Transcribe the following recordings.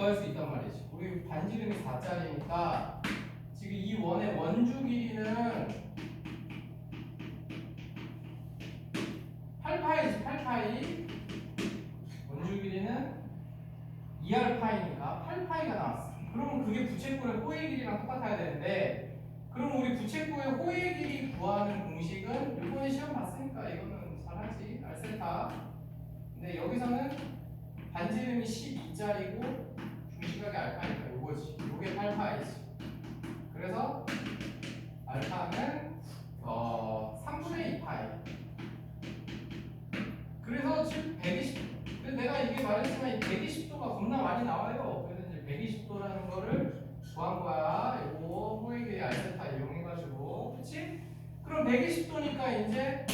구할 수 있단 말이지. 우리 반지름이 4짜리니까 지금 이 원의 원주 길이는 8파이지. 8파이. 원주 길이는 2알파이니까 8파이가 나왔어. 그러면 그게 부채꼴의 호의 길이랑 똑같아야 되는데, 그럼 우리 부채꼴의 호의 길이 구하는 공식은 이번에 시험 봤으니까 이거는 잘하지. 알세타. 근데 여기서는 반지름이 12짜리고 중심각이 알파니까 요거지. 요게 8파이지. 그래서 알파는 3분의 2파이. 그래서 지금 120. 근데 내가 이게 말했지만 120도가 겁나 많이 나와요. 그래서 이제 120도라는 거를 구한 거야. 요거 호의 길이 알세타 이용해가지고, 그치? 그럼 120도니까 이제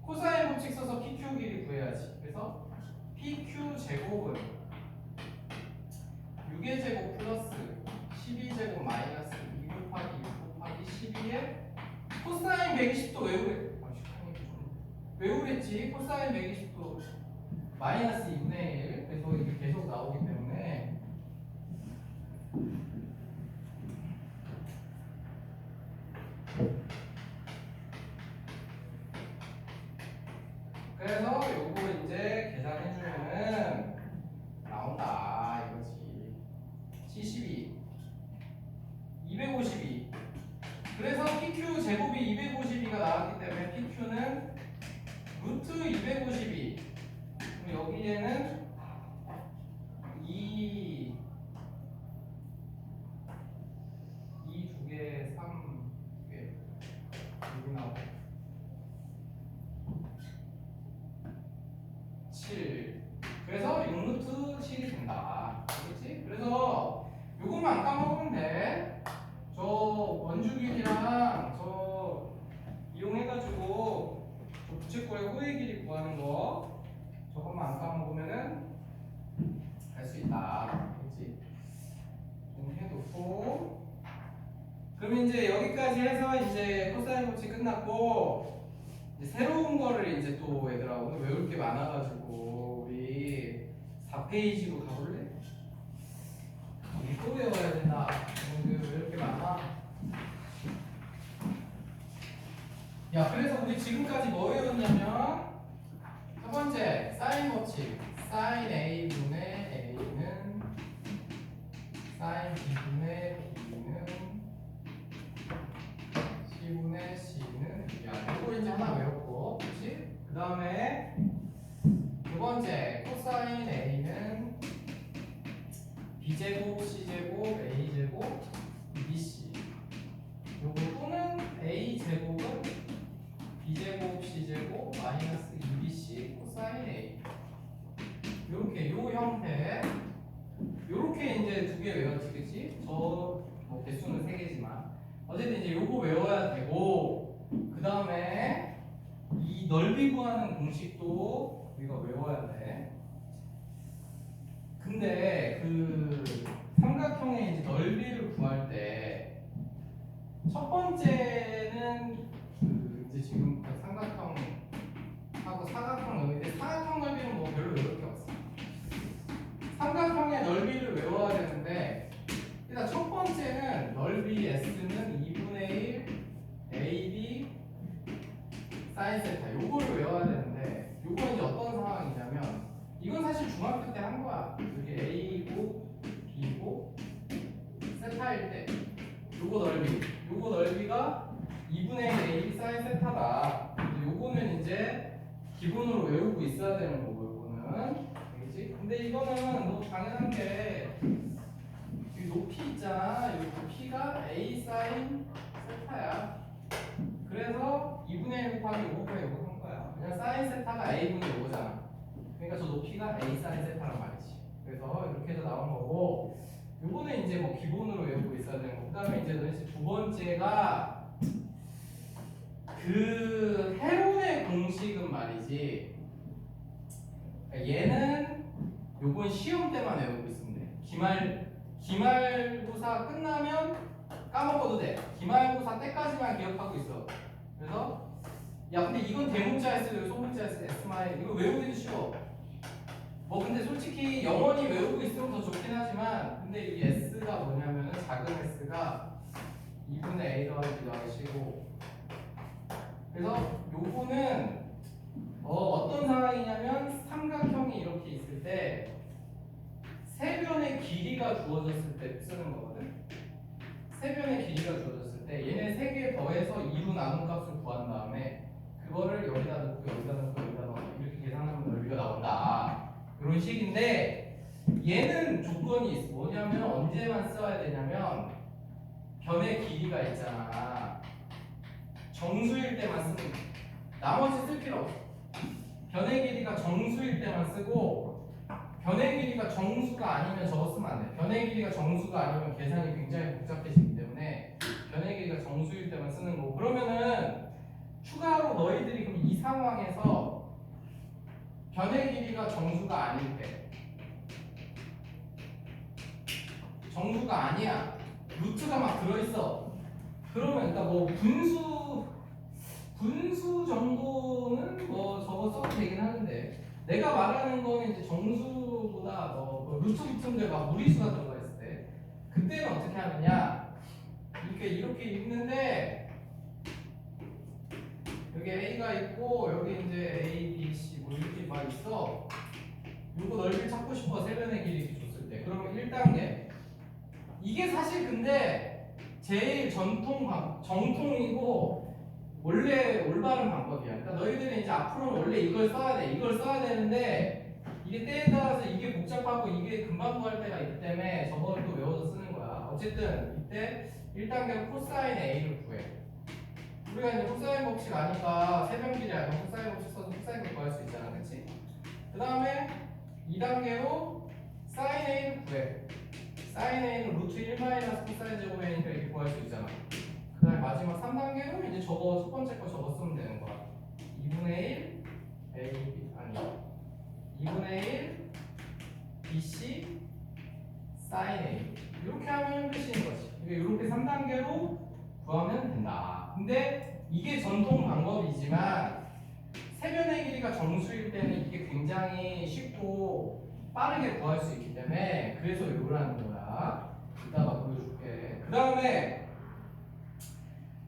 코사인 법칙 써서 PQ 길이 구해야지. 그래서 PQ 제곱은 6의 제곱 플러스 12제곱 마이너스 2 곱하기 6 곱하기 12에 코사인 120도 왜 그래? 왜 그랬지? 코사인 120도 마이너스 2분의 1. 그래서 이게 계속 나오기 때문에 그래서 요거 이제 계산해주면은 나온다 이거지. 72 252. 그래서 PQ 제곱이 252가 나왔기 때문에 PQ는 루트 252. 그럼 여기에는 2 두 개, 3 개 여기 나오고 7. 그래서 6루트 7이 된다. 알겠지? 그래서 요것만 안 까먹으면 돼. 저 원주길이랑 저 이용해가지고 저 부채꼴의 호의 길이 구하는 거 저것만 안 까먹으면은 할 수 있다. 알겠지? 정리해놓고. 그럼 이제 여기까지 해서 이제 코사인 법칙 끝났고, 이제 새로운 거를 이제 또 얘들아 오늘 외울 게 많아가지고 우리 4페이지로 가볼래? 우리 또 외워야 된다. 오늘 왜 이렇게 많아? 야, 그래서 우리 지금까지 뭐 외웠냐면, 첫 번째 사인 법칙. 사인 A분의 A는 사인 B분의 B는 C분의 C는 야, 이거 이제 하나 외웠고, 그렇지? 그 다음에 두 번째 코사인 A는 B제곱 C제곱 A제곱 BC. 요거 또는 A제곱은 B제곱 C제곱 마이너스 2BC 코사인 A. 요렇게 요 형태. 요렇게 이제 두 개 외웠지, 그치? 뭐 개수는 3개지만 어쨌든 이제 요거 외워야 되고, 그 다음에 이 넓이 구하는 공식도 우리가 외워야 돼. 근데 그 삼각형의 이제 넓이를 구할 때 첫 번째는 그 이제 지금 삼각형하고 사각형 넓이인데, 사각형 넓이는 뭐 별로 외울 게 없어. 삼각형의 넓이를 외워야 되는데, 일단 첫 번째는 넓이 S는 2분의 1 AB 사인 세타 요거를 외워야 되는데, 요거 이제 어떤 상황이냐면, 이건 사실 중학교 때 한 거야. 이렇게 A고 B고 세타일 때 요거 넓이가 2분의 1 AB 사인 세타다. 요거는 이제 기본으로 외우고 있어야 되는 거고, 요거는 알겠지? 근데 이거는 너무 당연한 게 이 높이 있잖아. 이 높이가 A 사인 세타야. 그래서 2분의 1 곱하기 5 곱하기 5 한 거야. 그냥 사인 세타가 A분의 5잖아. 그러니까 저 높이가 A 사인 세타란 말이지. 그래서 이렇게 해서 나온 거고, 요거는 이제 뭐 기본으로 외우고 있어야 되는 거고, 그 다음에 이제 너네 두 번째가 그 해론의 공식은 말이지. 얘는 요번 시험 때만 외우고 있으면 돼. 기말고사 끝나면 까먹어도 돼. 기말고사 때까지만 기억하고 있어. 그래서 야, 근데 이건 대문자 S, 소문자 S, S 마이 이거 외우기도 쉬워. 뭐 근데 솔직히 영원히 외우고 있으면 더 좋긴 하지만 근데 이 s가 뭐냐면은 작은 s가 2분의 a 더하기 b 더하기 c고, 그래서 요거는 어떤 상황이냐면 삼각형이 이렇게 있을 때 세변의 길이가 주어졌을 때 쓰는 거거든. 세변의 길이가 주어졌을 때 얘네 세 개 더해서 2로 나눈 값을 구한 다음에 그거를 여기다 넣고 여기다 넣고 여기다 넣고 이렇게 계산하면 넓이가 나온다. 이런 식인데 얘는 조건이 있어. 뭐냐면 언제만 써야 되냐면 변의 길이가 있잖아. 정수일 때만 쓰는 거야. 나머지 쓸 필요 없어. 변의 길이가 정수일 때만 쓰고, 변의 길이가 정수가 아니면 저거 쓰면 안 돼. 변의 길이가 정수가 아니면 계산이 굉장히 복잡해지기 때문에 변의 길이가 정수일 때만 쓰는 거고, 그러면은 추가로 너희들이 그럼 이 상황에서 변의 길이가 정수가 아닐 때, 정수가 아니야, 루트가 막 들어있어. 그러면 그러니까 뭐 분수 정도는 뭐 저거 써도 되긴 하는데, 내가 말하는 거는 이제 정수보다 뭐 루트 붙은 데 막 무리수가 들어가 있을 때, 그때는 어떻게 하느냐, 이렇게 있는데 여기 A가 있고 여기 이제 A, B, C 뭐 이렇게 막 있어. 요거 넓이를 찾고 싶어. 세변의 길이 줬을 때. 그러면 1단계. 이게 사실 근데 제일 정통이고 원래 올바른 방법이야. 그러니까 너희들이 이제 앞으로는 원래 이걸 써야 돼. 이걸 써야 되는데 이게 때에 따라서 이게 복잡하고 이게 금방 구할 때가 있기 때문에 저거를 또 외워서 쓰는 거야. 어쨌든 이때 1단계로 코사인 A를 구해. 우리가 이제 코사인 법칙 아니까 세변길이 알면 코사인 법칙 써서 코사인을 구할 수 있잖아. 그치? 그 다음에 2단계로 사인 A를 구해. 사인 A는 루트 1 마이너스 코사인 제곱 A니까 이렇게 구할 수 있잖아. 그 다음에 마지막 3단계로 이제 저거 첫 번째 거 저거 쓰면 되는 거야. 2분의 1 A, B, 아니 2분의 1 BC 사인 A 이렇게 하면 끝인 거지. 이렇게 3단계로 구하면 된다. 근데 이게 전통 방법이지만 세변의 길이가 정수일 때는 이게 굉장히 쉽고 빠르게 구할 수 있기 때문에 그래서 이거라는 거야. 이따가 보여줄게. 그 다음에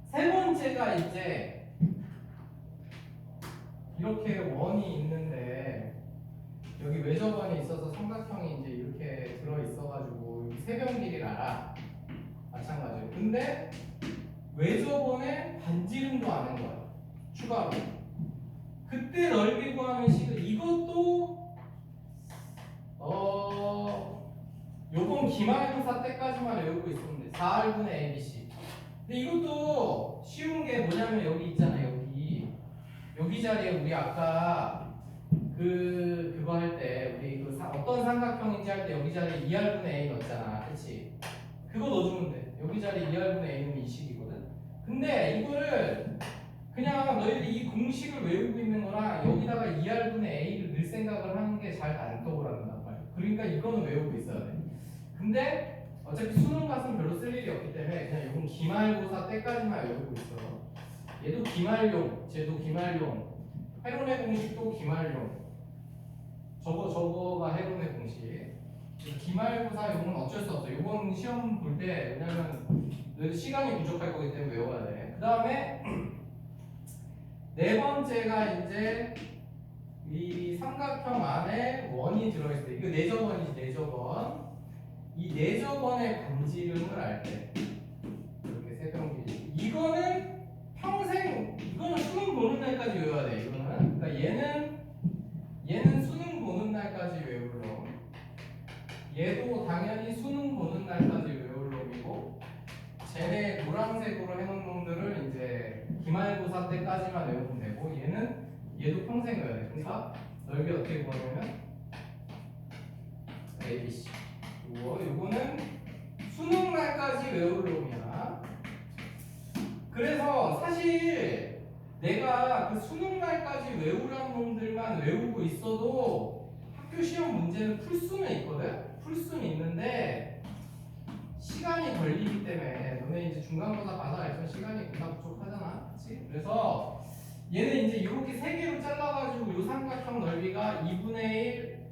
세 번째가 이제 이렇게 원이 있는데 여기 외접원이 있어서 삼각형이 이제 이렇게 들어 있어가지고 세변 길이를 알아. 마찬가지로. 근데 외접원에 반지름도 아는 거야. 추가로. 그때 넓이 구하는 식은 이것도 요번 기말고사 때까지만 외우고 있으면 돼. 4R분의 ABC. 근데 이것도 쉬운 게 뭐냐면 여기 있잖아. 여기 자리에 우리 아까 그거 할 때 우리 어떤 삼각형인지 할 때 여기 자리에 2R분의 A 넣었잖아. 그치? 그거 넣어주면 돼. 여기 자리에 2R분의 A는 이 식이거든. 근데 이거를 그냥 너희들이 이 공식을 외우고 있는 거랑 여기다가 2R분의 A를 넣을 생각을 하는 게 잘 안 떠오른단 말이야. 그러니까 이거는 외우고 있어야 돼. 근데 어차피 수능 가서는 별로 쓸 일이 없기 때문에 그냥 이건 기말고사 때까지만 외우고 있어. 얘도 기말용, 쟤도 기말용. 헤론의 공식도 기말용. 저거가 헤론의 공식. 기말고사용은 어쩔 수 없어. 이번 시험 볼 때 왜냐면 시간이 부족할 거기 때문에 외워야 돼. 그 다음에 네 번째가 이제 이 삼각형 안에 원이 들어있을 때, 이거 내접원이지. 내접원. 이 내접원의 반지름을 알 때 이렇게 세변길이, 이거는 평생, 이거는 수능 보는 날까지 외워야 돼. 이거는 그러니까 얘는 수능 보는 날까지 외울 놈, 얘도 당연히 수능 보는 날까지 외울 놈이고, 쟤네 노란색으로 해놓은 놈들을 이제 기말고사 때까지만 외우면 되고, 얘도 평생 외워야 돼. 그러니까 넓이 어떻게 구하냐면 ABC. 요거는 수능 날까지 외울 놈이야. 그래서 사실 내가 그 수능 날까지 외우라는 놈들만 외우고 있어도 학교 시험 문제는 풀 수는 있거든. 풀 수는 있는데 시간이 걸리기 때문에, 너네 이제 중간고사 봐서 알지만 시간이 금방 부족하잖아. 그치? 그래서 얘는 이제 이렇게 세 개로 잘라가지고 요 삼각형 넓이가 2분의 1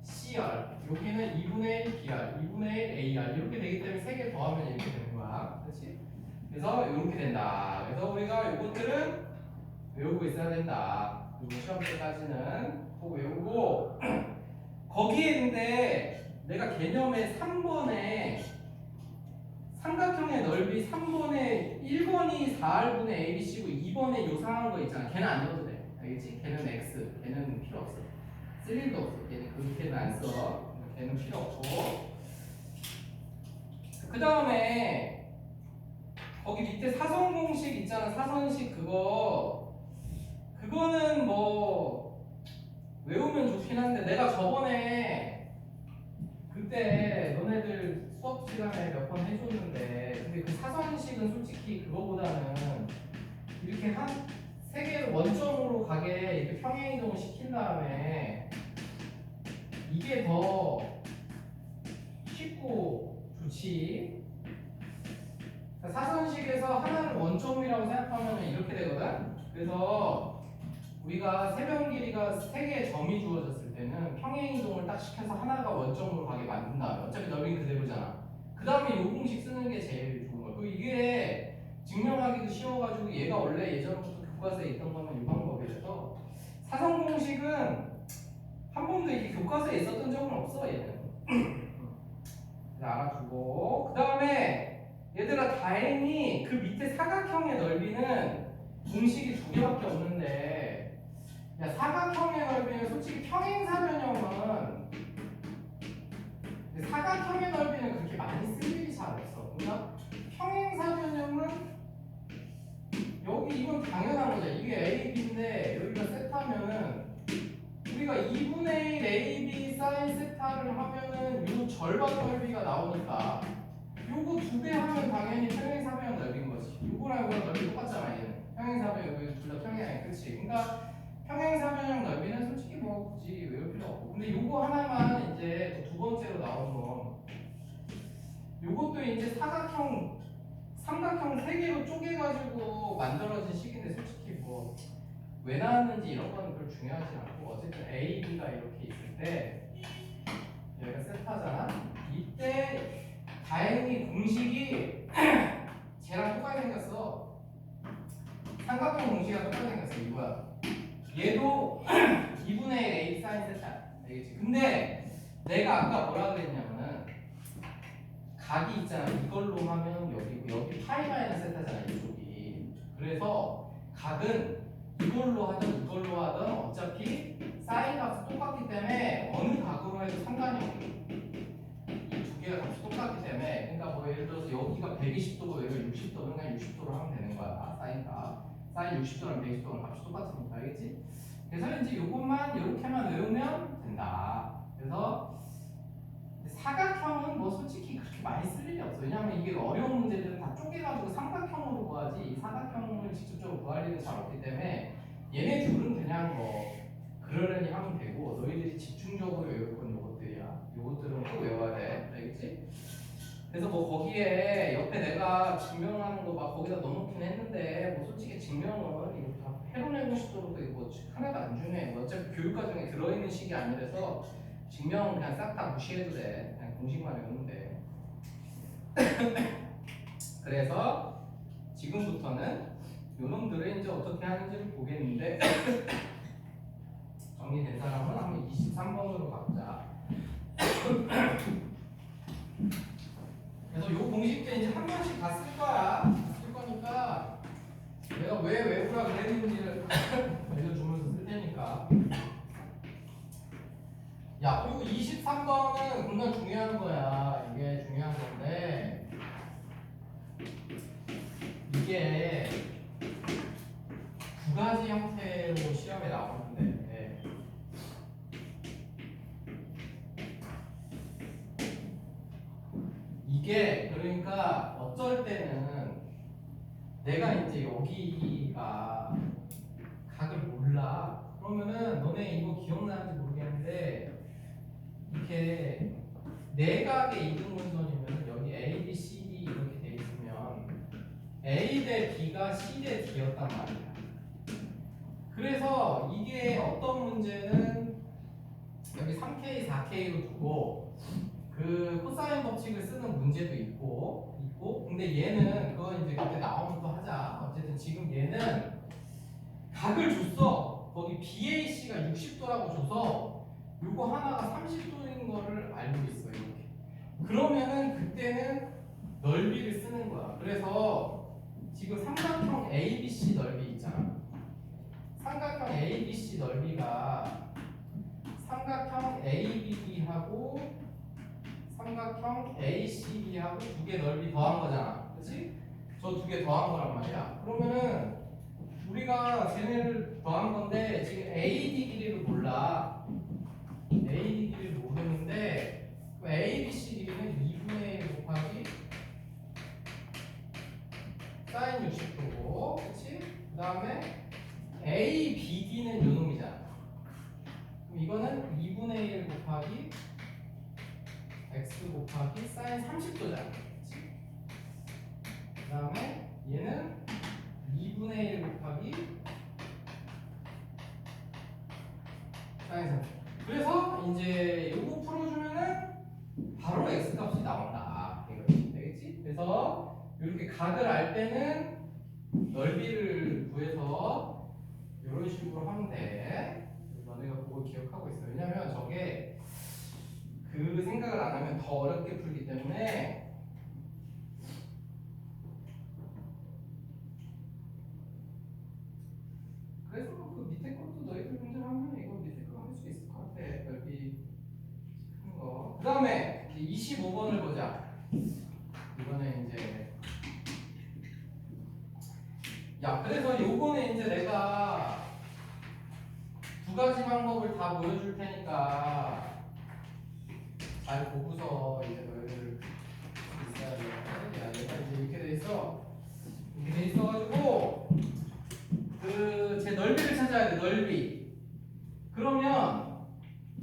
CR, 여기는 2분의 1 BR, 2분의 1 AR 이렇게 되기 때문에 3개 더하면 이렇게 되는 거야. 그렇지? 그래서 이렇게 된다. 그래서 우리가 이것들은 외우고 있어야 된다. 그리고 시험 때까지는 꼭 외우고 거기에 있는데 내가 개념의 3번에 삼각형의 넓이 3번에 1번이 4R분의 ABC고 2번에 요상한 거 있잖아. 걔는 안 넣어도 돼. 알겠지? 걔는 X. 걔는 필요 없어. 쓸 일도 없어. 걔는 안 써. 걔는 필요 없고. 그 다음에 거기 밑에 사선 공식 있잖아. 사선식 그거는 뭐 외우면 좋긴 한데 내가 저번에 그때 너네들 수업 시간에 몇 번 해줬는데 근데 그 사선식은 솔직히 그거보다는 이렇게 한 세 개를 원점으로 가게 이렇게 평행 이동을 시킨 다음에 이게 더 쉽고 좋지. 사선식에서 하나를 원점이라고 생각하면 이렇게 되거든. 그래서 우리가 세변 길이가 3개의 점이 주어졌을 때는 평행 이동을 딱 시켜서 하나가 원점으로 가게 만든 다음에 어차피 넓이는 그대로잖아. 그 다음에 이 공식 쓰는 게 제일 좋은 거야. 그리고 이게 증명하기도 쉬워가지고 얘가 원래 예전부터 교과서에 있던 거는 이 방법이라서 사선 공식은 한 번도 이렇게 교과서에 있었던 적은 없어 얘는. 그래서 알아두고 그 다음에 얘들아 다행히 그 밑에 사각형의 넓이는 공식이 2개밖에 없는데 야 사각형의 넓이는 솔직히 평행사변형은 사각형의 넓이는 그렇게 많이 쓸 일이 잘 없어. 그러니까 평행사변형은 여기 이건 당연한 거죠. 이게 AB인데 여기가 세타면은 우리가 2분의 1 AB 사인 세타를 하면은 요 절반 넓이가 나오니까 요거 2배 하면 당연히 평행사변형 넓인 거지. 요거랑 요거랑 넓이 똑같잖아 얘는. 평행사변형 여기 둘 다 평행이야. 그치? 그러니까 평행사변형 넓이는 솔직히 뭐 굳이 외울 필요 없고 근데 요거 하나만 이제 두 번째로 나오는 거 요것도 이제 삼각형 3개로 쪼개가지고 만들어진 식인데 솔직히 뭐 왜 나왔는지 이런 거는 별로 중요하지 않고 어쨌든 A, B가 이렇게 있을 때 얘가 세타잖아. 이때 다행히 공식이 쟤랑 똑같이 생겼어. 삼각형 공식이랑 똑같이 생겼어. 이거야. 얘도 2분의 1 A 사인 세타. 알겠지? 근데 내가 아까 뭐라 그랬냐면은 각이 있잖아. 이걸로 하면 여기 파이 마이너스 세타잖아. 이쪽이. 그래서 각은 이걸로 하든 이걸로 하든 어차피 사인 값이 똑같기 때문에 어느 각으로 해도 상관이 없어. 이 2개가 값이 똑같기 때문에 그러니까 뭐 예를 들어서 여기가 120도고 여기가 60도면 그냥 60도로 하면 되는 거야. 사인 값. 사인 60도랑 120도랑 값이 똑같으니까. 알겠지? 그래서 이제 이것만 이렇게만 외우면 된다. 그래서 사각형은 뭐 솔직히 그렇게 많이 쓸 일이 없어. 왜냐하면 이게 어려운 문제들은 다 쪼개가지고 삼각형으로 구하지 사각형을 직접적으로 구할 일은 잘 없기 때문에 얘네 둘은 그냥 뭐 그러려니 하면 되고 너희들이 집중적으로 외울 건 요것들이야. 요것들은 꼭 외워야 돼. 알겠지? 그래서 뭐 거기에 옆에 내가 증명하는 거 막 거기다 넣어놓긴 했는데 뭐 솔직히 증명은 이거 다 해로내고 싶도록 뭐 하나도 안 중요해. 뭐 어차피 교육과정에 들어있는 식이 아니라서 증명은 그냥 싹 다 무시해도 돼. 그냥 공식만 외우면 돼. 그래서 지금부터는 요놈들을 이제 어떻게 하는지를 보겠는데 정리된 사람은 한번 23번으로 가보자. 그래서 요 공식도 이제 한 번씩 다 쓸 거야. 쓸 거니까 내가 왜 외우라 그랬는지를 알려주면서 쓸 테니까. 야, 그리고 23번은 정말 중요한 거야. 이게 중요한 건데, 이게 두 가지 형태로 시험에 나오는데, 이게 그러니까 어쩔 때는 내가 이제 여기가 각을 몰라. 그러면은 너네 이거 기억나는지 모르겠는데, 이렇게 내각의 이등분선이면 여기 A, B, C, D 이렇게 돼 있으면 A 대 B가 C 대 D였단 말이야. 그래서 이게 어떤 문제는 여기 3K, 4K로 두고 그 코사인 법칙을 쓰는 문제도 있고 근데 얘는 그건 이제 그때 나오면 또 하자. 어쨌든 지금 얘는 각을 줬어. 거기 BAC가 60도라고 줘서 요거 하나가 30도인 거를 알고 있어. 이렇게. 그러면은 그때는 넓이를 쓰는 거야. 그래서 지금 삼각형 ABC 넓이 있잖아. 삼각형 ABC 넓이가 삼각형 ABB하고 삼각형 ACB하고 두 개 넓이 더한 거잖아. 그치? 저 두 개 더한 거란 말이야. 그러면은 우리가 쟤네를 더한 건데 지금 AD 길이를 몰라. AD 길이를 모르는데 ABC 길이는 2분의 1 곱하기 사인 60도고 그치? 그 다음에 ABD는 요 놈이잖아. 그럼 이거는 2분의 1 곱하기 x 곱하기 사인 30도잖아. 그치? 그 다음에 얘는 2분의 1 곱하기 사인 30도. 그래서 이제 요거 풀어주면은 바로 x 값이 나온다. 이거지. 되겠지? 그래서 이렇게 각을 알 때는 넓이를 구해서 이런 식으로 하면 돼. 너네가 그거 기억하고 있어. 왜냐면 저게 그 생각을 안 하면 더 어렵게 풀기 때문에 그래서 그 밑에 것도 너희들 문제를 하면 이거 밑에 거 할 수 있을 것 같아. 넓이 큰 거. 그 다음에 25번을 보자. 이번에 이제 야 그래서 요번에 이제 내가 두 가지 방법을 다 보여줄 테니까 잘 보고서 이제 너희들 있어야 돼. 야 얘가 이제 이렇게 돼 있어. 이렇게 돼 있어가지고 그 제 넓이를 찾아야 돼. 넓이. 그러면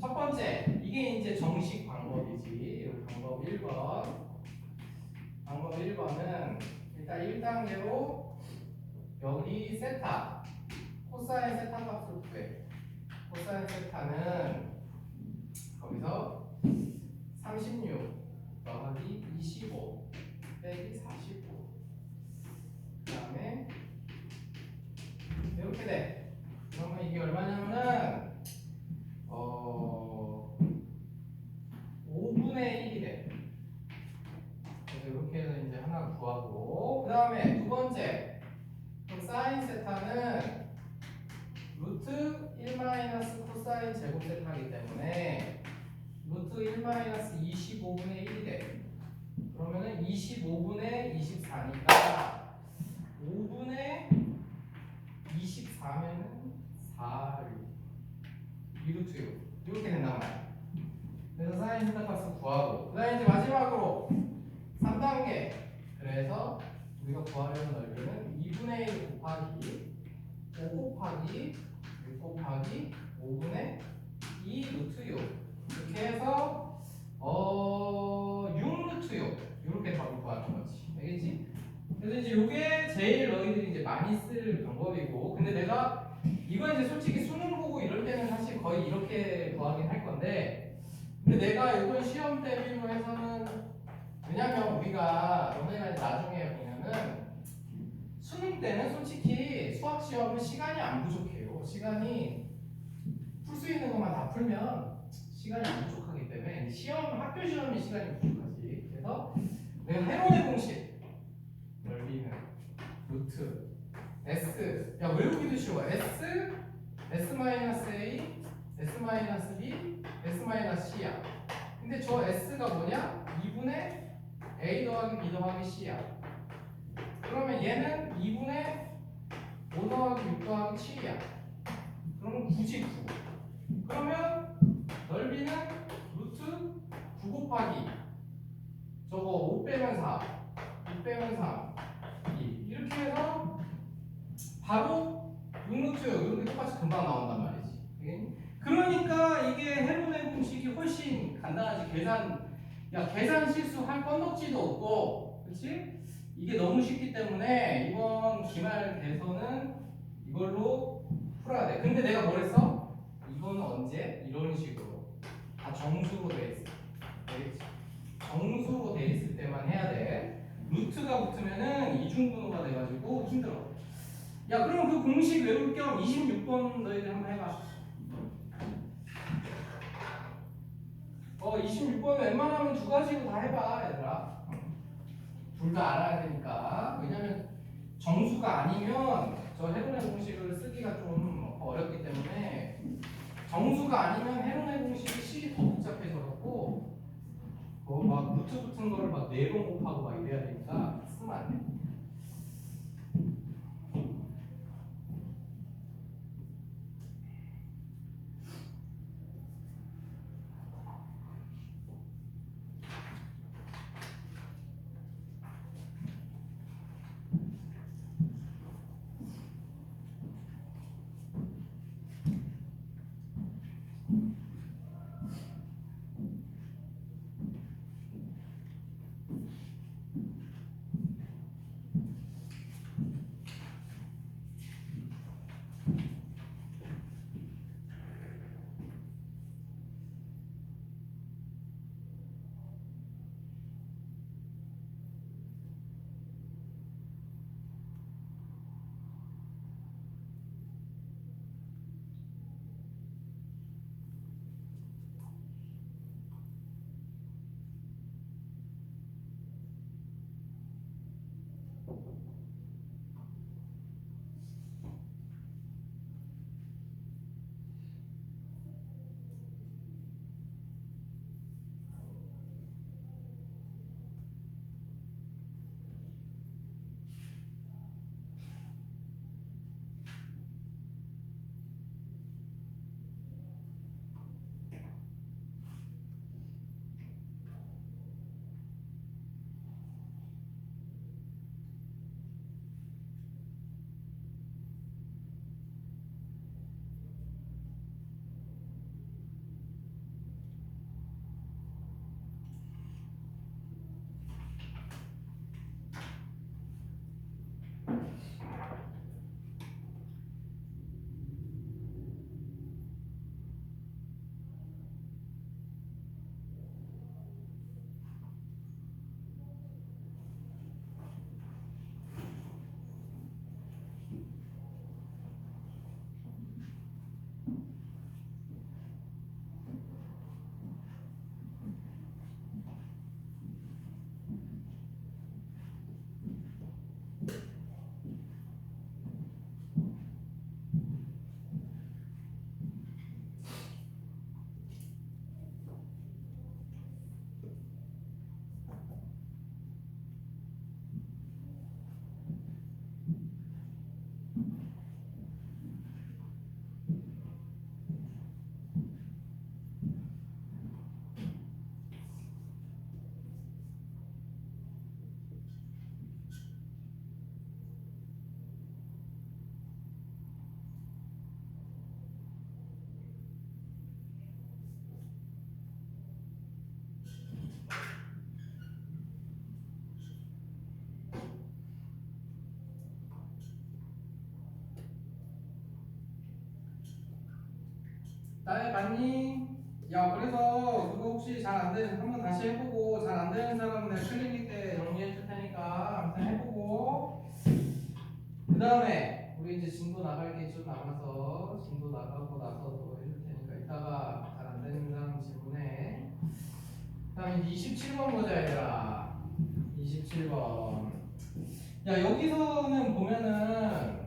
첫 번째 이게 이제 정식 방법이지. 방법 1번. 방법 1번은 일단 1단계로 여기 세타 코사인 세타 값을 구해. 코사인 세타는 거기서 36 더하기 25 빼기 45. 그 다음에 이렇게 돼. 그러면 이게 얼마냐면은 5분의 1이 돼. 그래서 이렇게 해서 이제 하나 구하고 그 다음에 두 번째 그럼 사인 세타는 루트 1 마이너스 코사인 제곱 세타이기 때문에 루트 1 마이너스 25분의 1이 돼. 그러면은 25분의 24니까 5분의 24면은 4 2루트 6 이렇게 된단 말이야. 그래서 사인 세타 값을 구하고 그 다음에 이제 마지막으로 3단계 그래서 우리가 구하려는 넓이는 2분의 1 곱하기 5 곱하기 6 곱하기 5분의 2 루트 6 이렇게 해서 6 루트 6 이렇게 답을 구하는 거지. 알겠지? 그래서 이제 이게 제일 너희들이 이제 많이 쓸 방법이고 근데 내가 이거 이제 솔직히 수능 보고 이럴 때는 사실 거의 이렇게 구하긴 할 건데 근데 내가 이번 시험 대비로 해서는 왜냐면 우리가 너네가 나중에 보면은 수능 때는 솔직히 수학 시험은 시간이 안 부족해요. 시간이 풀 수 있는 것만 다 풀면 시간이 안 부족하기 때문에 시험 학교 시험이 시간이 부족하지. 그래서 내가 헤론의 공식 넓이는 루트 S 야 외우기도 쉬워. S S-A S-B S-C야. 근데 저 S가 뭐냐? 2분의 A 더하기 B 더하기 C야. 그러면 얘는 2분의 5 더하기 6 더하기 7이야. 그러면 9지 9. 그러면 넓이는 루트 9 곱하기 저거 5 빼면 4 6 빼면 3 2 이렇게 해서 바로 6루트 6 이렇게 똑같이 금방 나온단 말이지. 그러니까 이게 헤론의 공식이 훨씬 간단하지. 계산 실수할 건덕지도 없고 그렇지? 이게 너무 쉽기 때문에 이번 기말 대서는 이걸로 풀어야 돼. 근데 내가 뭘 했어? 이거는 언제? 이런 식으로 정수로 돼 있어. 알겠지? 정수로 돼 있을 때만 해야 돼. 루트가 붙으면은 이중분호가 돼가지고 힘들어. 야, 그럼 그 공식 외울 겸 26번 너희들 한번 해봐. 26번은 웬만하면 두 가지로 다 해봐, 얘들아. 둘 다 알아야 되니까. 왜냐면 정수가 아니면 저 헤론의 공식을 쓰기가 좀 어렵기 때문에 정수가 아니면 헤론의 공식이 식이 더 복잡해져갖고 막 루트 붙은 거를 막 4번 곱하고 막 이래야 되니까 쓰면 안 돼. 나에 봤니? 야, 그래서 그거 혹시 잘 안 되는 한번 다시 해보고 잘 안 되는 사람은 내가 클리닉 때 정리해 줄 테니까 아무튼 해보고 그 다음에 우리 이제 진도 나갈 게 좀 남아서 진도 나가고 나서 또 해줄 테니까 이따가 잘 안 되는 사람 질문해. 그 다음에 27번 보자 얘들아. 27번. 야, 여기서는 보면은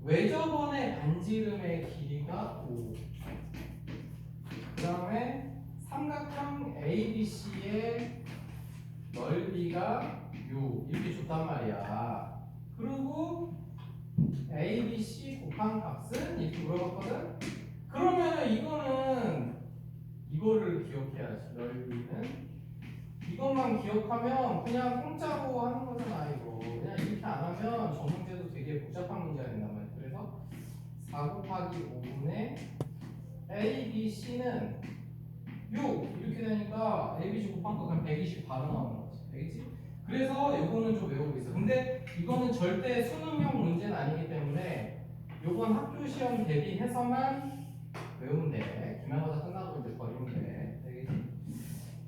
외접원의 반지름의 길이가 5. 그 다음에 삼각형 ABC의 넓이가 6. 이렇게 줬단 말이야. 그리고 ABC 곱한 값은 이렇게 물어봤거든? 그러면 이거는 이거를 기억해야지. 넓이는 이것만 기억하면 그냥 공짜로 하는 거잖아. 이거 그냥 이렇게 안 하면 저 문제도 되게 복잡한 문제가 된단 말이야. 그래서 4 곱하기 5분의 ABC는 6 이렇게 되니까 ABC 곱한 거 그냥 120 바로 나오는 거지. 알겠지? 그래서 요거는 좀 외우고 있어. 근데 이거는 절대 수능형 문제는 아니기 때문에 요건 학교 시험 대비해서만 외우면 돼. 기말고사 끝나고 이제 버리면 돼. 되겠지?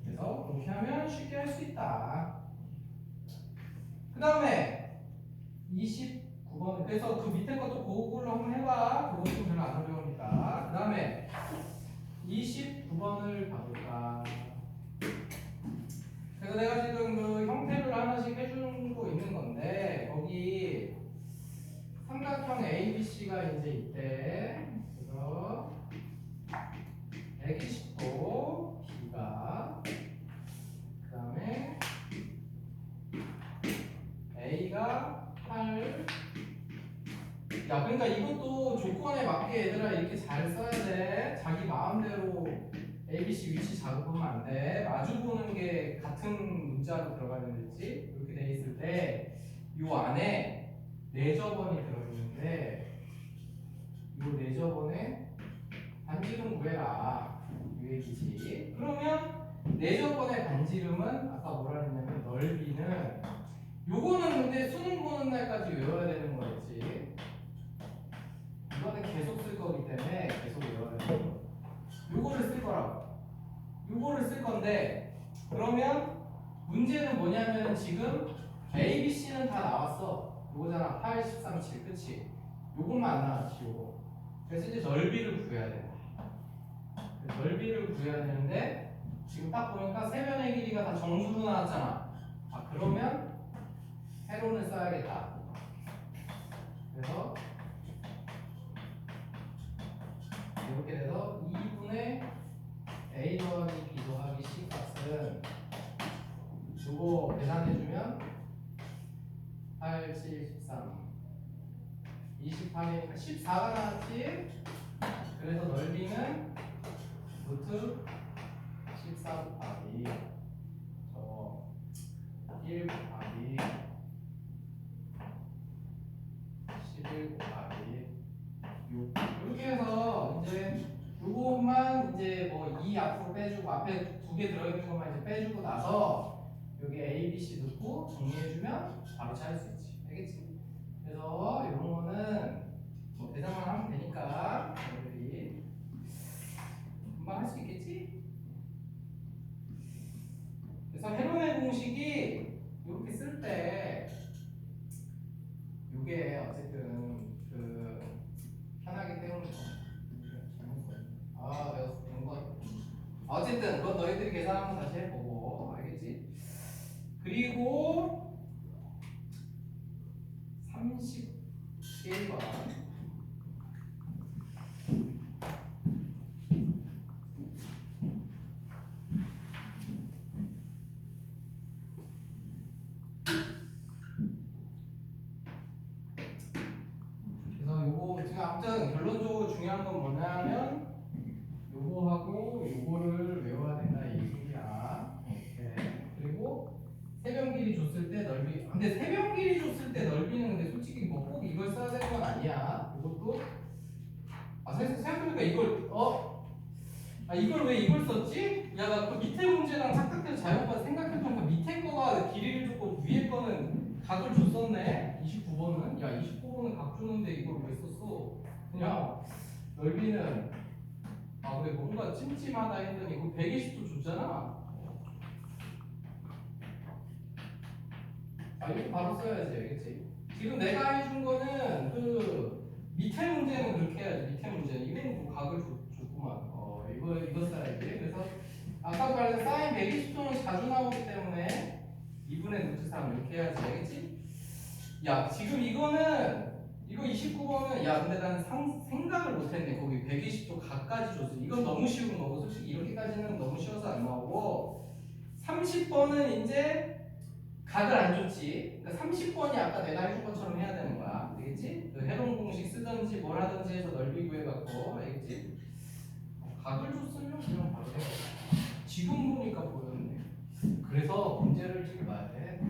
그래서 그렇게 하면 쉽게 할 수 있다. 그 다음에 29번. 그래서 그 밑에 것도 그걸로 한번 해봐. 그것도 별로 안 어려우니까. 그 다음에 29번을 봐볼까. 그래서 내가 지금 그 형태를 하나씩 해주는 거 있는 건데, 거기 삼각형 ABC가 이제 있대. 그래서 120도 B가, 그 다음에 A가 8. 야, 그러니까 이것도 조건에 맞게 얘들아 이렇게 잘 써야 돼. 자기 마음대로 ABC 위치 작업하면 안 돼. 마주 보는 게 같은 문자로 들어가야 되지. 이렇게 돼 있을 때 이 안에 내저번이 들어있는데 이 내저번에 반지름 구해라. 이 얘기지. 그러면 내저번의 반지름은 아까 뭐라 했냐면 넓이는 요거는 근데 수능 보는 날까지 외워야 되는 거였지. 이거는 계속 쓸 거기 때문에 계속 외워야 되는 거. 요거를 쓸 거라고. 요거를 쓸 건데 그러면 문제는 뭐냐면 지금 A, B, C는 다 나왔어. 요거잖아. 8, 13, 7 그치? 요것만 안 나왔지 요거. 그래서 이제 넓이를 구해야 돼. 넓이를 구해야 되는데 지금 딱 보니까 세변의 길이가 다 정수로 나왔잖아. 아 그러면 세로를 써야겠다. 그래서 이렇게 돼서 2분의 A 더하기 B 더하기 C 값은 요거 계산해주면 8, 7, 13 28이니까 14가 나왔지. 그래서 넓이는 루트 14 곱하기 1 곱하기 11 곱하기 6 이렇게 해서 이제 요것만 이제 뭐 2 앞으로 빼주고 앞에 2개 들어있는 것만 이제 빼주고 나서 여기 A, B, C 넣고 정리해주면 바로 찾을 수 있지. 알겠지? 그래서 이런 거는 뭐 대상만 하면 되니까 여러분들이 금방 할 수 있겠지? 그래서 헤론의 공식이 이렇게 쓸 때 이게 어쨌든 그 편하기 때문에 내가 본 거. 어쨌든 그건 너희들이 계산 한번 다시 해보고 알겠지? 그리고 31번 그래서 요거 지금 아무튼 결론적으로 중요한 건 뭐냐면 요거하고 요거를 외워야 된다 이 얘기야. 이렇게. 그리고 세변 길이 줬을 때 넓이. 근데 세변 길이 줬을 때 넓이는 근데 솔직히 뭐 꼭 이걸 써야 되는 건 아니야. 이것도 생각해보니까 이걸 이걸 왜 이걸 썼지? 야, 나 그 밑에 문제랑 착각해서 잘못 생각해보니까 밑에 거가 길이를 줬고 위에 거는 각을 줬었네. 29번은. 야, 29번은 각 주는데 이걸 왜 썼어? 그냥 넓이는 그래 뭔가 찜찜하다 했더니 그 120도 줬잖아. 이거 바로 써야지, 알겠지? 지금 내가 해준 거는 그 밑에 문제는 그렇게 해야지. 밑에 문제는 이건 뭐 각을 줬구만. 이거 써야지. 그래서 아까 말한 사인 120도는 자주 나오기 때문에 2분의 루트 3 이렇게 해야지, 알겠지? 야, 지금 이거는 이거 29번은 야 근데 난 생각을 못했네. 거기 120도 각까지 줬어. 이건 너무 쉬운 거고 솔직히 이렇게까지는 너무 쉬워서 안 나오고 30번은 이제 각을 안 줬지. 그러니까 30번이 아까 내가 해준 것처럼 해야 되는 거야. 알겠지? 그 해동 공식 쓰든지 뭘 하든지 해서 넓이 구해갖고 알겠지? 각을 줬으면 그냥 바로 돼. 지금 보니까 보였네. 그래서 문제를 잘 봐야 돼.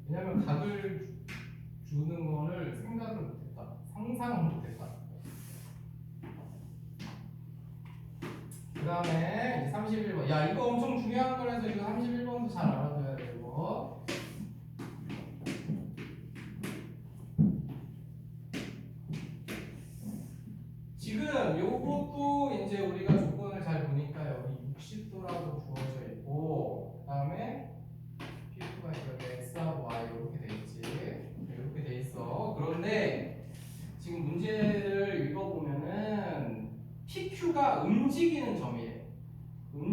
왜냐면 각을 주는 거를 생각을 못했다. 상상을 못했다. 그 다음에 31번. 야, 이거 엄청 중요한 거라서 이거 31번도 잘 알아둬야 되고. 지금 요것도 이제 우리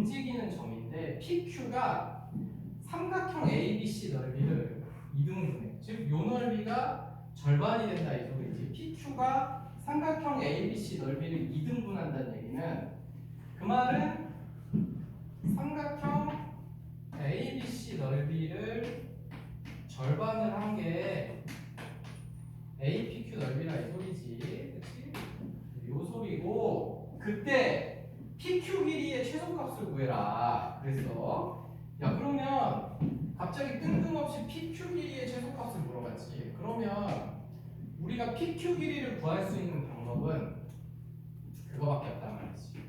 움직이는 점인데 PQ가 삼각형 ABC 넓이를 2등분해. 즉, 요 넓이가 절반이 된다 이 소리지. PQ가 삼각형 ABC 넓이를 2등분한다는 얘기는 그 말은 삼각형 ABC 넓이를 절반을 한 게 APQ 넓이라 이 소리지. 그치? 요 소리고, 그때 PQ 길이의 최소값을 구해라. 그래서 야, 그러면 갑자기 뜬금없이 PQ 길이의 최소값을 물어봤지. 그러면 우리가 PQ 길이를 구할 수 있는 방법은 그거밖에 없단 말이지.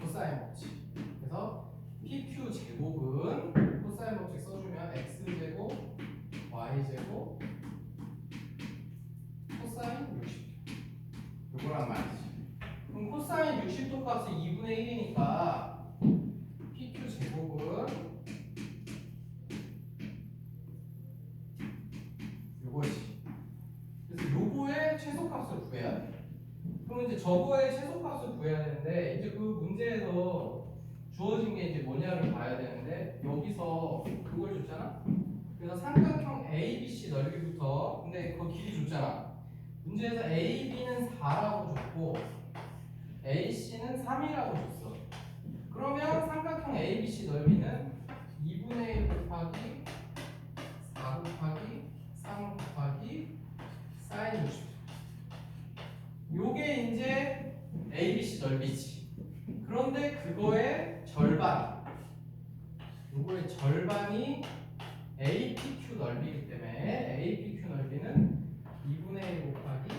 코사인 법칙. 그래서 PQ 제곱은 코사인 법칙 써주면 X제곱 Y제곱 코사인 60도 요거란 말이지. 그럼 코사인 60도 값이 2분의 1이니까 PQ 제곱은 요거지. 그래서 요거의 최소값을 구해야 돼. 그럼 이제 저거의 최소값을 구해야 되는데, 이제 그 문제에서 주어진 게 이제 뭐냐를 봐야 되는데, 여기서 그걸 줬잖아? 그래서 삼각형 ABC 넓이부터, 근데 그거 길이 줬잖아. 문제에서 AB는 4라고 줬고 AC는 3이라고 줬어. 그러면 삼각형 ABC 넓이는 2분의 1 곱하기 4 곱하기 3 곱하기 사인 60. 요게 이제 ABC 넓이지. 그런데 그거의 절반, 요거의 절반이 APQ 넓이기 때문에 APQ 넓이는 2분의 1 곱하기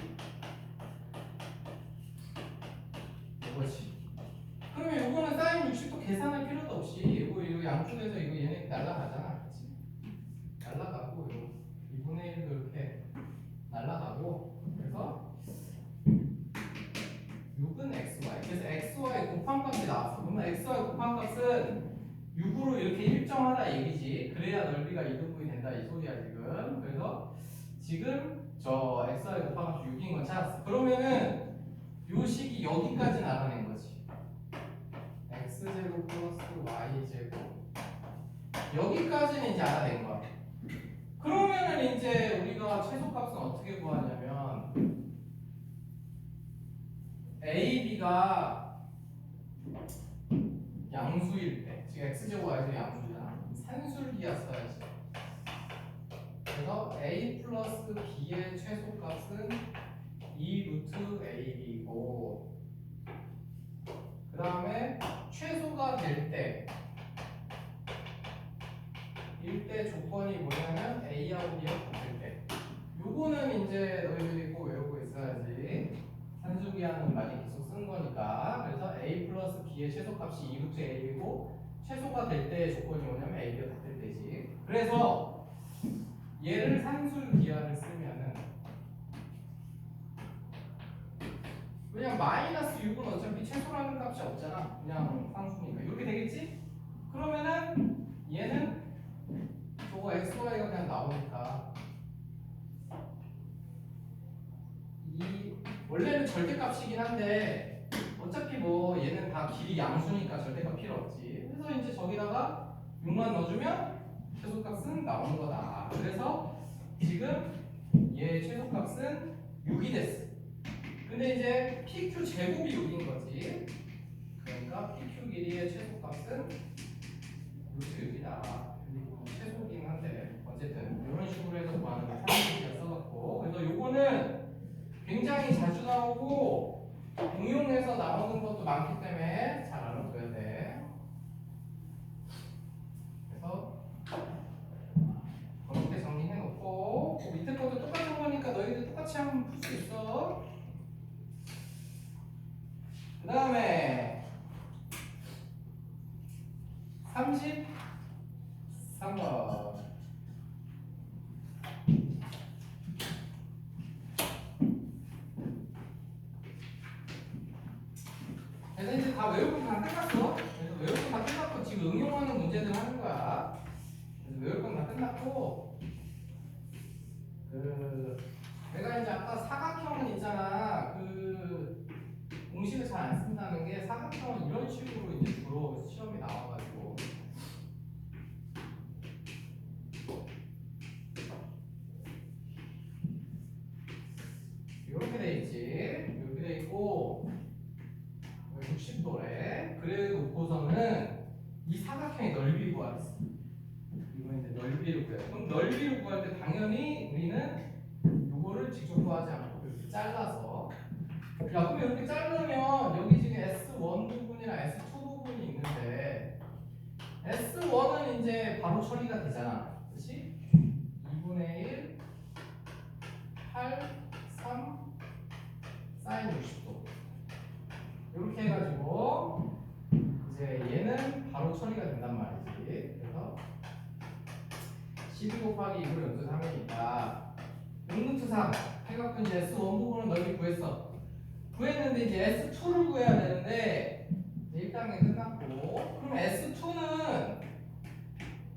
이거지. 그러면 요거는 사인 60도 계산할 필요도 없이 이거 양쪽에서 이거 얘네 날라가잖아. 그치? 날라가고 요 2분의 1도 이렇게 날라가고, 그래서 6은 XY. 그래서 XY 곱한 값이 나왔어. 그러면 XY 곱한 값은 6으로 이렇게 일정하다 얘기지. 그래야 넓이가 2등분이 된다 이 소리야 지금. 그래서 지금 저 XY 곱한 값이 6인 건 찾았어. 그러면은 요 식이 여기까지 알아낸 거지. X제곱 플러스 Y제곱 여기까지는 이제 알아낸 거야. 그러면은 이제 우리가 최소값은 어떻게 구하냐면 AB가 양수일 때, 지금 X제곱 Y제곱 양수잖아. 산술기하 써야지. 그래서 A 플러스 B의 최소값은 2 루트 AB고, 그 다음에 최소가 될 때, 일때 조건이 뭐냐면 A하고 B하고 같을 때. 요거는 이제 너희들이 꼭 외우고 있어야지. 산수기하는 많이 계속 쓴 거니까. 그래서 A 플러스 B의 최소값이 2 루트 AB고, 최소가 될 때의 조건이 뭐냐면 AB가 같을 때지. 그래서 얘를 산술기하를 쓰면은, 왜냐면 마이너스 6은 어차피 최소라는 값이 없잖아. 그냥 상수니까. 이렇게 되겠지? 그러면은 얘는 저거 XY가 그냥 나오니까 이 원래는 절대값이긴 한데 어차피 뭐 얘는 다 길이 양수니까 절대값 필요 없지. 그래서 이제 저기다가 6만 넣어주면 최소값은 나오는 거다. 그래서 지금 얘 최소값은 6이 됐어. 근데 이제 PQ 제곱이 6인 거지. 그러니까 PQ 길이의 최소값은 루트 6이다. 최소긴 한데 어쨌든 이런 식으로 해서 구하는 거 상식을 써갖고, 그래서 요거는 굉장히 자주 나오고 응용해서 나오는 것도 많기 때문에 잘 알아둬야 돼. 그래서 그렇게 정리해 놓고, 밑에 것도 똑같은 거니까 너희들 똑같이 한번 풀 수 있어. 그 다음에 33번. 그래서 이제 다 외우고 다 끝났어. 그래서 외우고 다 끝났고 지금 응용하는 문제들 하는 거야. 그래서 외울 건 다 끝났고, 내가 이제 아까 사각형은 있잖아. 공식을 잘 안 쓴다는 게 사각형은 이런 식으로 이제 주로 시험이 나와가지고 이렇게 돼 있지. 이렇게 돼 있고 60도래. 그래 놓고서는 이 사각형의 넓이 구하랬어. 이거 이제 넓이를 구해. 그럼 넓이를 구할 때 당연히 우리는 요거를 직접 구하지 않고 이렇게 잘라서 야 그럼 이렇게 자르면 여기 지금 S1 부분이랑 S2 부분이 있는데 S1은 이제 바로 처리가 되잖아. 그렇지? 2분의 1 8 3 사인 60도 이렇게 해가지고 이제 얘는 바로 처리가 된단 말이지. 그래서 12 곱하기 2로 연수 3이니까 6루트 3 해갖고 이제 S1 부분은 넓이 구했어. 구했는데 이제 S2를 구해야 되는데 이제 1단계 끝났고 그럼 S2는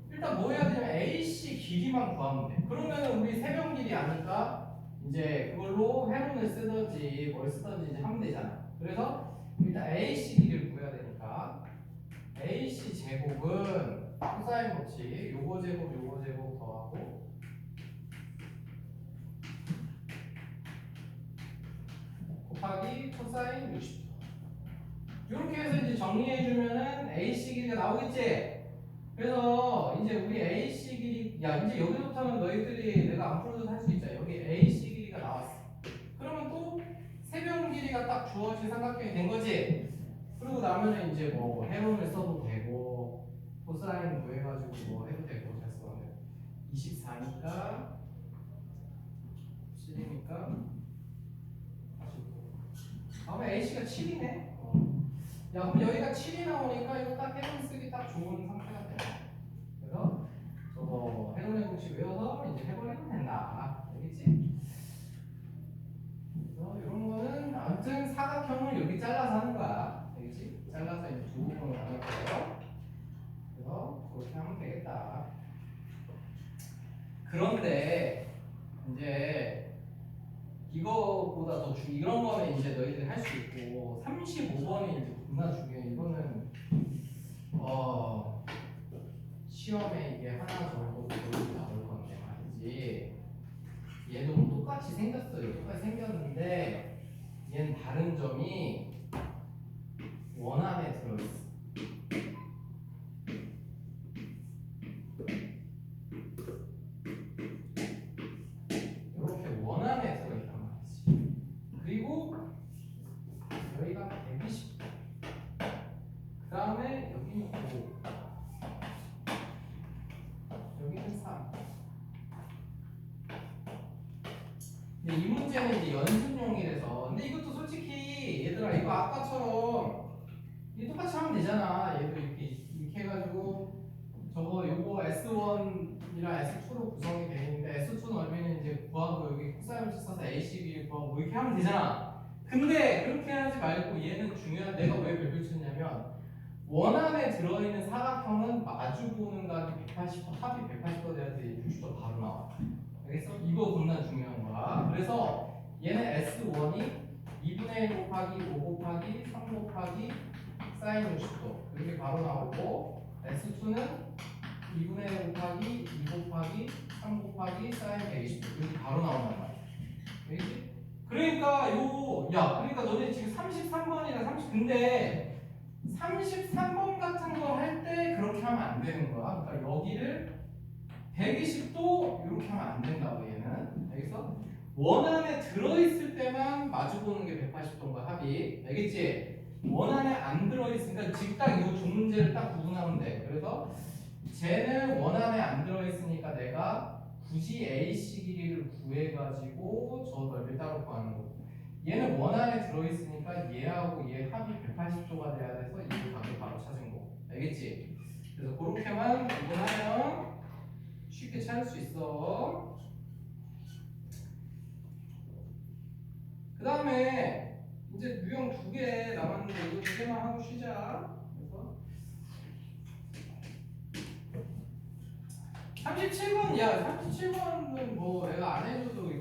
일단 뭐 해야 되냐면 AC 길이만 구하면 돼. 그러면 우리 세변 길이 아니까 이제 그걸로 회론을 쓰든지 뭘 쓰든지 이제 하면 되잖아. 그래서 일단 AC 길이를 구해야 되니까 AC 제곱은 코사인 법칙 요거 제곱 더하고 곱하기 코사인 60도 이렇게 해서 이제 정리해주면은 AC 길이가 나오겠지? 그래서 이제 우리 AC 길이 야 이제 여기서부터는 너희들이 내가 안 풀어도 할 수 있잖아. 여기 AC 길이가 나왔어. 그러면 또 세변 길이가 딱 주어진 삼각형이 된 거지. 그러고 나면은 이제 뭐 해론을 써도 되고 코사인 구해가지고 뭐 해도 되고 됐어. 24니까 7이니까 다음에 AC가 7이네. 야 그럼 여기가 7이 나오니까 이거 딱 해론 쓰기 딱 좋은 상태가 돼. 그래서 저거 해론의 공식 외워서 이제 해버리면 된다. 알겠지? 그래서 이런 거는 아무튼 사각형을 여기 잘라서 하는 거야. 알겠지? 잘라서 이제 두 부분으로 나눌 거예요. 그래서 그렇게 하면 되겠다. 그런데 이제 이거보다 더 이런 거는 이제 너희들이 할 수 있고 35번이 이제 겁나 중요해. 이거는 시험에 이게 하나 정도 나올 건데 말이지. 얘도 뭐 똑같이 생겼어요. 똑같이 생겼는데 얘는 다른 점이 원안에 들어있어. 이렇게 원안에 들어있단 말이지. 그리고 여기가 120도. 그 다음에 여기는 5. 여기는 3. 근데 이 문제는 이제 연습용이라서. 근데 이것도 솔직히 얘들아 이거 아까처럼 이게 똑같이 하면 되잖아. 얘도 이렇게 해가지고 저거 요거 S1이랑 S2로 구성이 되어 있는데 S2 넓이는 이제 구하고 여기 코사인을 써서 ACB 구하고 뭐 이렇게 하면 되잖아. 근데 그렇게 하지 말고 얘는 중요한 내가 왜 별표 쳤냐면 원안에 들어있는 사각형은 마주보는 각이 180도 합이 180도 돼야 돼. 60도 바로 나와. 알겠어? 이거 겁나 중요한 거야. 그래서 얘는 S1이 2분의 1 곱하기 5 곱하기 3 곱하기 사인 60도 이렇게 바로 나오고 S2는 2분의 1 곱하기 2 곱하기 3 곱하기 사인 120도 이렇게 바로 나온단 말이야. 알겠지? 그러니까 그러니까 너네 지금 33번이랑 30 근데 33번 같은 거 할 때 그렇게 하면 안 되는 거야. 그러니까 여기를 120도 이렇게 하면 안 된다고 얘는. 알겠어? 원안에 들어있을 때만 마주보는 게 180도인 거야 합이. 알겠지? 원안에 안 들어있으니까 지금 딱 이 두 문제를 딱 구분하면 돼. 그래서 쟤는 원안에 안 들어있으니까 내가 굳이 AC 길이를 구해가지고 저 넓이를 따로 구하는 거고 얘는 원안에 들어있으니까 얘하고 얘 합이 180도가 돼야 돼서 이 각을 바로 찾은 거고. 알겠지? 그래서 그렇게만 구분하면 쉽게 찾을 수 있어. 그 다음에 이제 유형 2개 남았는데 이거 2개만 하고 쉬자. 그래서 37번 37번은 뭐 내가 안 해줘도